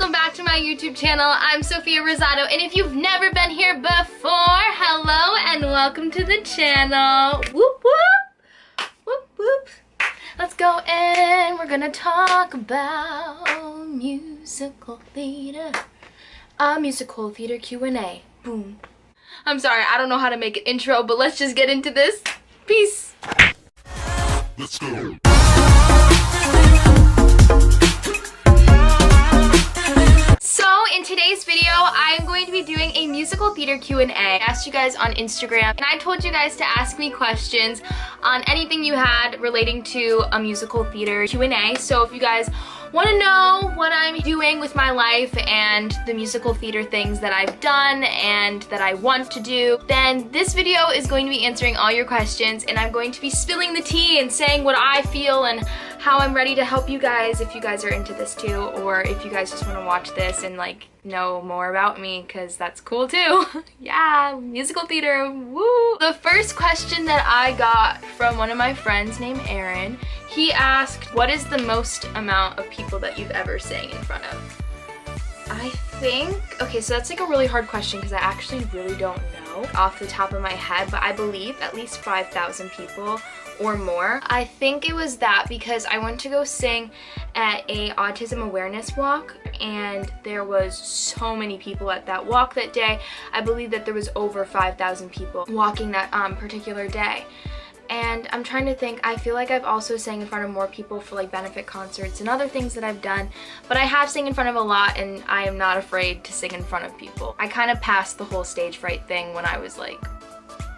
welcome back to my YouTube channel. I'm Sofia Rosato, and if you've never been here before, hello and welcome to the channel. Whoop whoop, whoop whoop. Let's go in. We're gonna talk about musical theater. A musical theater Q&A. Boom. I'm sorry, I don't know how to make an intro, but let's just get into this. Peace. Let's go. So in today's video, I'm going to be doing a musical theater Q&A. I asked you guys on Instagram, and I told you guys to ask me questions on anything you had relating to a musical theater Q&A. So if you guys want to know what I'm doing with my life and the musical theater things that I've done and that I want to do, then this video is going to be answering all your questions, and I'm going to be spilling the tea and saying what I feel and how I'm ready to help you guys if you guys are into this too, or if you guys just want to watch this and like know more about me, because that's cool too. Yeah, musical theater, woo! The first question that I got from one of my friends named Aaron, he asked, what is the most amount of people that you've ever sang in front of? I think, okay, so that's like a really hard question because I actually really don't know off the top of my head, but I believe at least 5,000 people or more. I think it was that because I went to go sing at a autism awareness walk, and there was so many people at that walk that day. I believe that there was over 5,000 people walking that particular day. And I'm trying to think, I feel like I've also sang in front of more people for like benefit concerts and other things that I've done, but I have sang in front of a lot, and I am not afraid to sing in front of people. I kind of passed the whole stage fright thing when I was like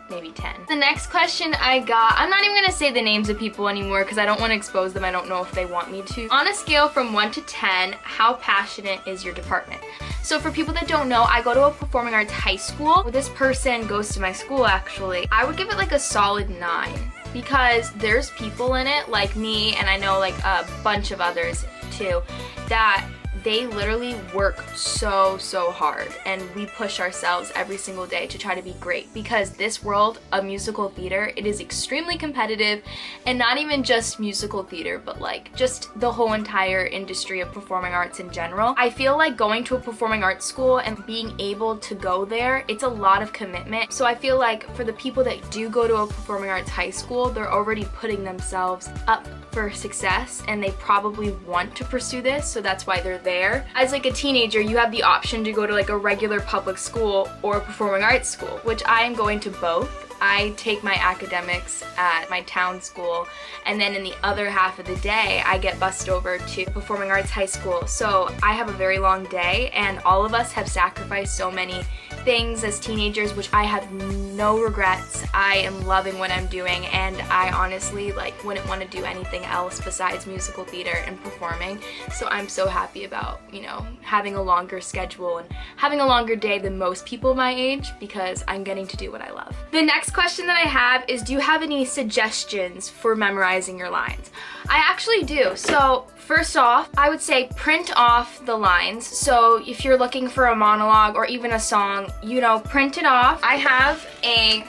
maybe 10. The next question I got, I'm not even gonna say the names of people anymore because I don't want to expose them. I don't know if they want me to. On a scale from 1 to 10, how passionate is your department? So for people that don't know, I go to a performing arts high school. This person goes to my school actually. I would give it like a solid 9 because there's people in it like me, and I know like a bunch of others too, that they literally work so hard, and we push ourselves every single day to try to be great, because this world of musical theater, it is extremely competitive, and not even just musical theater, but like just the whole entire industry of performing arts in general. I feel like going to a performing arts school and being able to go there, it's a lot of commitment. So I feel like for the people that do go to a performing arts high school, they're already putting themselves up for success, and they probably want to pursue this, so that's why they're there. As like a teenager, you have the option to go to like a regular public school or a performing arts school, which I am going to both. I take my academics at my town school, and then in the other half of the day, I get bussed over to performing arts high school. So I have a very long day, and all of us have sacrificed so many things as teenagers, which I have no regrets. I am loving what I'm doing, and I honestly like wouldn't want to do anything else besides musical theater and performing. So I'm so happy about, you know, having a longer schedule and having a longer day than most people my age, because I'm getting to do what I love. The next question that I have is, do you have any suggestions for memorizing your lines? I actually do. So first off, I would say print off the lines. So if you're looking for a monologue or even a song, you know, print it off. I have a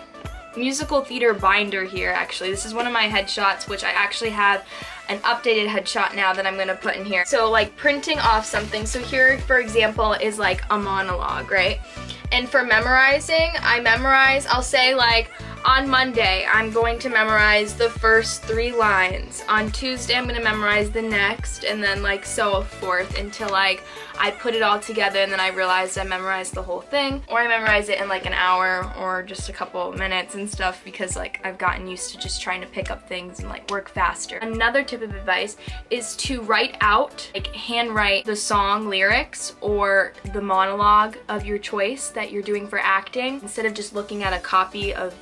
musical theater binder here actually. This is one of my headshots, which I actually have an updated headshot now that I'm gonna put in here. So like printing off something. So here, for example, is like a monologue, right? And for memorizing, I'll say like, on Monday, I'm going to memorize the first 3 lines. On Tuesday, I'm gonna memorize the next, and then like so forth until like I put it all together, and then I realized I memorized the whole thing, or I memorize it in like an hour or just a couple minutes and stuff, because like I've gotten used to just trying to pick up things and like work faster. Another tip of advice is to write out, like handwrite the song lyrics or the monologue of your choice that you're doing for acting, instead of just looking at a copy of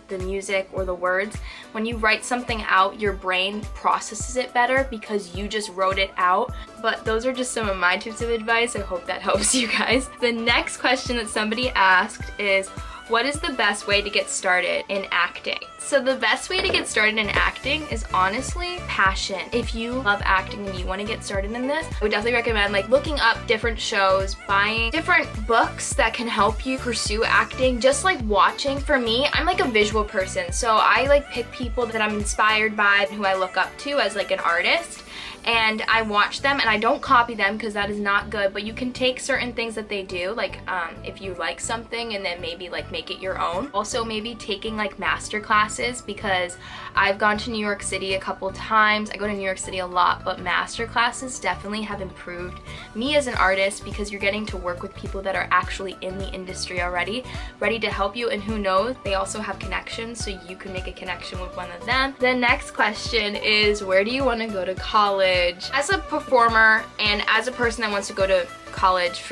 the music or the words. When you write something out, your brain processes it better because you just wrote it out. But those are just some of my tips of advice. I hope that helps you guys. The next question that somebody asked is, what is the best way to get started in acting? So the best way to get started in acting is honestly passion. If you love acting and you want to get started in this, I would definitely recommend like looking up different shows, buying different books that can help you pursue acting, just like watching. For me, I'm like a visual person, so I like pick people that I'm inspired by, who I look up to as like an artist. and I watch them, and I don't copy them because that is not good, but you can take certain things that they do, like if you like something, and then maybe like make it your own. Also maybe taking like master classes, because I've gone to New York City a couple times. I go to New York City a lot, but master classes definitely have improved me as an artist, because you're getting to work with people that are actually in the industry already, ready to help you, and who knows, they also have connections, so you can make a connection with one of them. The next question is, where do you want to go to college? As a performer and as a person that wants to go to college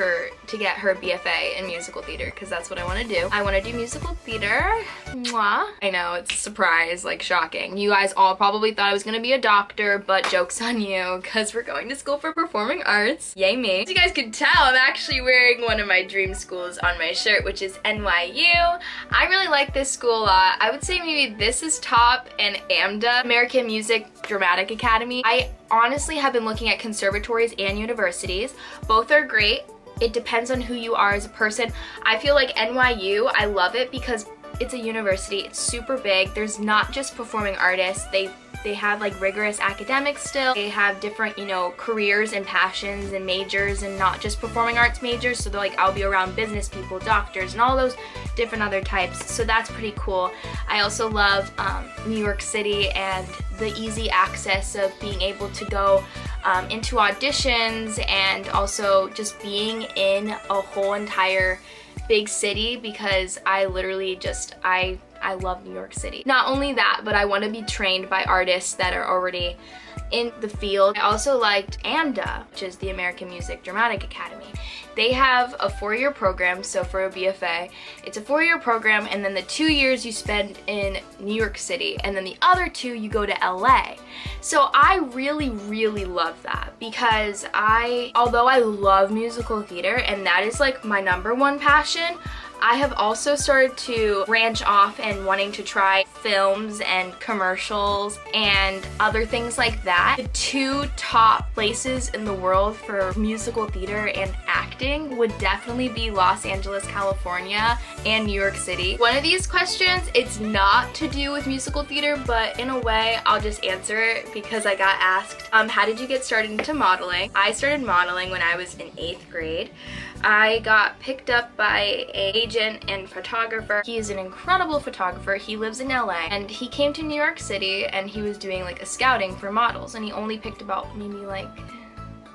to get her BFA in musical theater, because that's what I want to do. I want to do musical theater. Mwah. I know, it's a surprise, like shocking. You guys all probably thought I was going to be a doctor, but joke's on you, because we're going to school for performing arts. Yay me. As you guys can tell, I'm actually wearing one of my dream schools on my shirt, which is NYU. I really like this school a lot. I would say maybe this is top, and AMDA, American Music Dramatic Academy. I honestly have been looking at conservatories and universities. Both are great. It depends on who you are as a person. I feel like NYU, I love it because it's a university. It's super big. There's not just performing artists. They have like rigorous academics still. They have different, you know, careers and passions and majors, and not just performing arts majors. So they're like, I'll be around business people, doctors, and all those different other types. So that's pretty cool. I also love New York City and the easy access of being able to go into auditions, and also just being in a whole entire big city, because I literally just, I love New York City. Not only that, but I want to be trained by artists that are already in the field. I also liked AMDA, which is the American Music Dramatic Academy. They have a 4-year program, so for a BFA, it's a 4-year program, and then the 2 years you spend in New York City, and then the other 2 you go to LA. So I really, really love that, because although I love musical theater, and that is like my #1 passion, I have also started to branch off and wanting to try films and commercials and other things like that. The 2 top places in the world for musical theater and acting would definitely be Los Angeles, California, and New York City. One of these questions, it's not to do with musical theater, but in a way, I'll just answer it because I got asked, how did you get started into modeling? I started modeling when I was in 8th grade. I got picked up by an agent and photographer. He is an incredible photographer. He lives in LA, and he came to New York City, and he was doing like a scouting for models, and he only picked about maybe like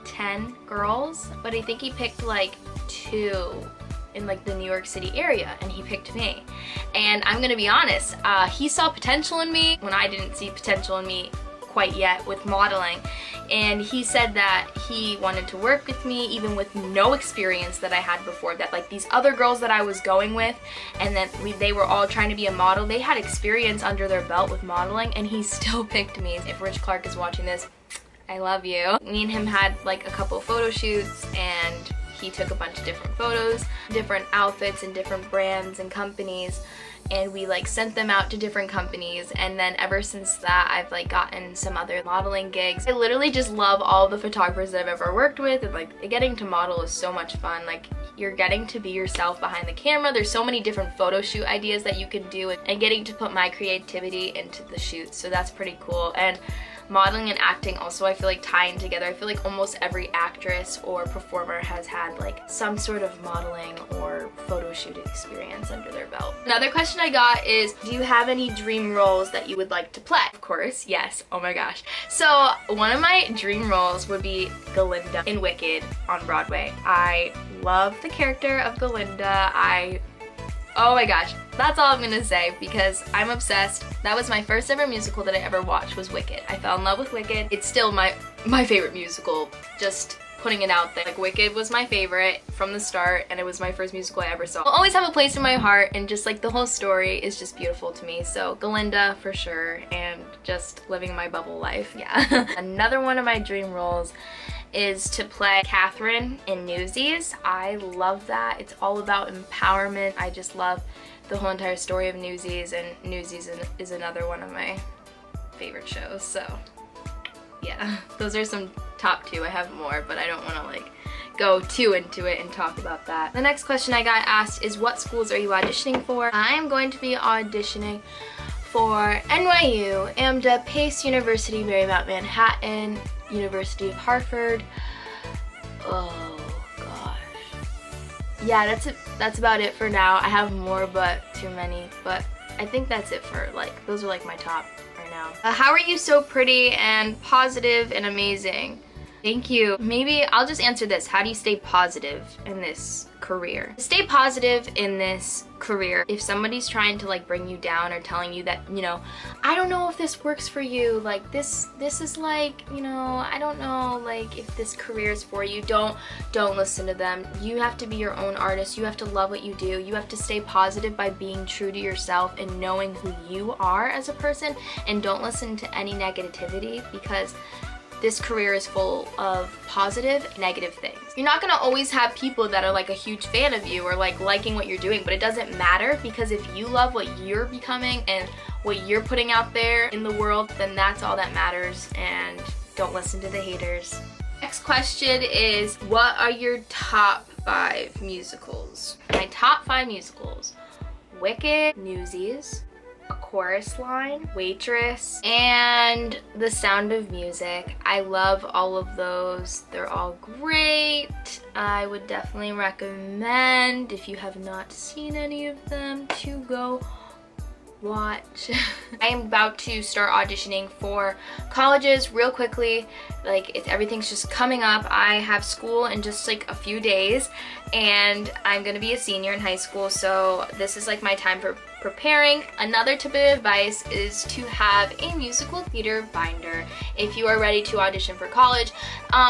10 girls, but I think he picked like 2 in like the New York City area, and he picked me. And I'm gonna be honest, he saw potential in me when I didn't see potential in me quite yet with modeling, and he said that he wanted to work with me even with no experience that I had before, that like these other girls that I was going with, and then they were all trying to be a model, they had experience under their belt with modeling, and he still picked me. If Rich Clark is watching this, I love you. Me and him had like a couple photo shoots, and he took a bunch of different photos, different outfits and different brands and companies, and we like sent them out to different companies, and then ever since that I've like gotten some other modeling gigs. I literally just love all the photographers that I've ever worked with, and like getting to model is so much fun. Like, you're getting to be yourself behind the camera. There's so many different photo shoot ideas that you can do, and getting to put my creativity into the shoots, so that's pretty cool. And modeling and acting also, I feel like tying together. I feel like almost every actress or performer has had like some sort of modeling or photo shoot experience under their belt. Another question I got is, do you have any dream roles that you would like to play? Of course, yes. Oh my gosh. So one of my dream roles would be Glinda in Wicked on Broadway. I love the character of Glinda. Oh my gosh, that's all I'm gonna say because I'm obsessed. That was my first ever musical that I ever watched, was Wicked. I fell in love with Wicked. It's still my favorite musical, just putting it out there. Like, Wicked was my favorite from the start, and it was my first musical I ever saw. It'll always have a place in my heart, and just like the whole story is just beautiful to me. So Glinda for sure, and just living my bubble life, yeah. Another one of my dream roles is to play Catherine in Newsies. I love that. It's all about empowerment. I just love the whole entire story of Newsies, and Newsies is another one of my favorite shows. So yeah, those are some top 2. I have more, but I don't want to like go too into it and talk about that. The next question I got asked is, what schools are you auditioning for? I'm going to be auditioning for NYU, AMDA, Pace University, Marymount Manhattan, University of Harvard. Oh gosh. Yeah, that's about it for now. I have more, but too many. But I think that's it for like, those are like my top right now. How are you so pretty and positive and amazing? Thank you. Maybe I'll just answer this. How do you stay positive in this career? Stay positive in this career. If somebody's trying to like bring you down or telling you that, you know, I don't know if this works for you, like this is like, you know, I don't know, like if this career is for you, don't listen to them. You have to be your own artist. You have to love what you do. You have to stay positive by being true to yourself and knowing who you are as a person, and don't listen to any negativity, because this career is full of positive, negative things. You're not gonna always have people that are like a huge fan of you or like liking what you're doing, but it doesn't matter, because if you love what you're becoming and what you're putting out there in the world, then that's all that matters, and don't listen to the haters. Next question is, what are your top 5 musicals? My top 5 musicals: Wicked, Newsies, A Chorus Line, Waitress, and The Sound of Music. I love all of those. They're all great. I would definitely recommend, if you have not seen any of them, to go watch. I am about to start auditioning for colleges real quickly. Like, everything's just coming up. I have school in just like a few days, and I'm gonna be a senior in high school, so this is like my time for preparing. Another tip of advice is to have a musical theater binder if you are ready to audition for college.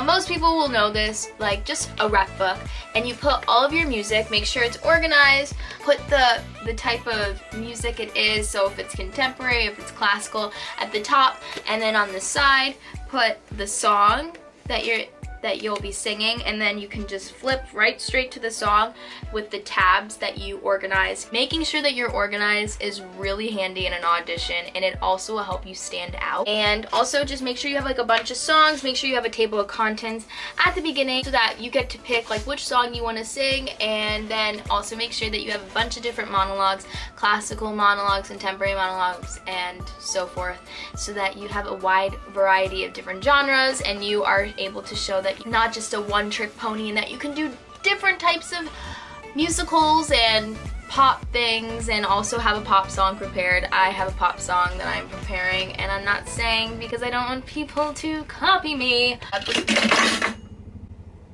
Most people will know this, like just a rec book, and you put all of your music, make sure it's organized, put the type of music it is, so if it's contemporary, if it's classical, at the top, and then on the side put the song that you'll be singing, and then you can just flip right straight to the song with the tabs that you organize. Making sure that you're organized is really handy in an audition, and it also will help you stand out. And also just make sure you have like a bunch of songs. Make sure you have a table of contents at the beginning so that you get to pick like which song you want to sing, and then also make sure that you have a bunch of different monologues, classical monologues, contemporary monologues, and so forth, so that you have a wide variety of different genres, and you are able to show that you're not just a one-trick pony, and that you can do different types of musicals and pop things, and also have a pop song prepared. I have a pop song that I'm preparing, and I'm not saying because I don't want people to copy me.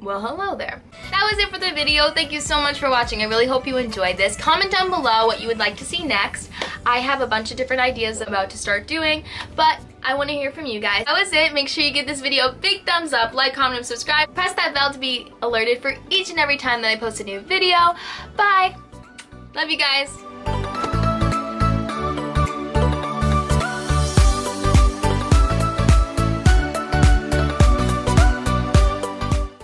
Well, hello there. That was it for the video. Thank you so much for watching. I really hope you enjoyed this. Comment down below what you would like to see next. I have a bunch of different ideas about to start doing, but I want to hear from you guys. That was it. Make sure you give this video a big thumbs up, like, comment, and subscribe. Press that bell to be alerted for each and every time that I post a new video. Bye. Love you guys.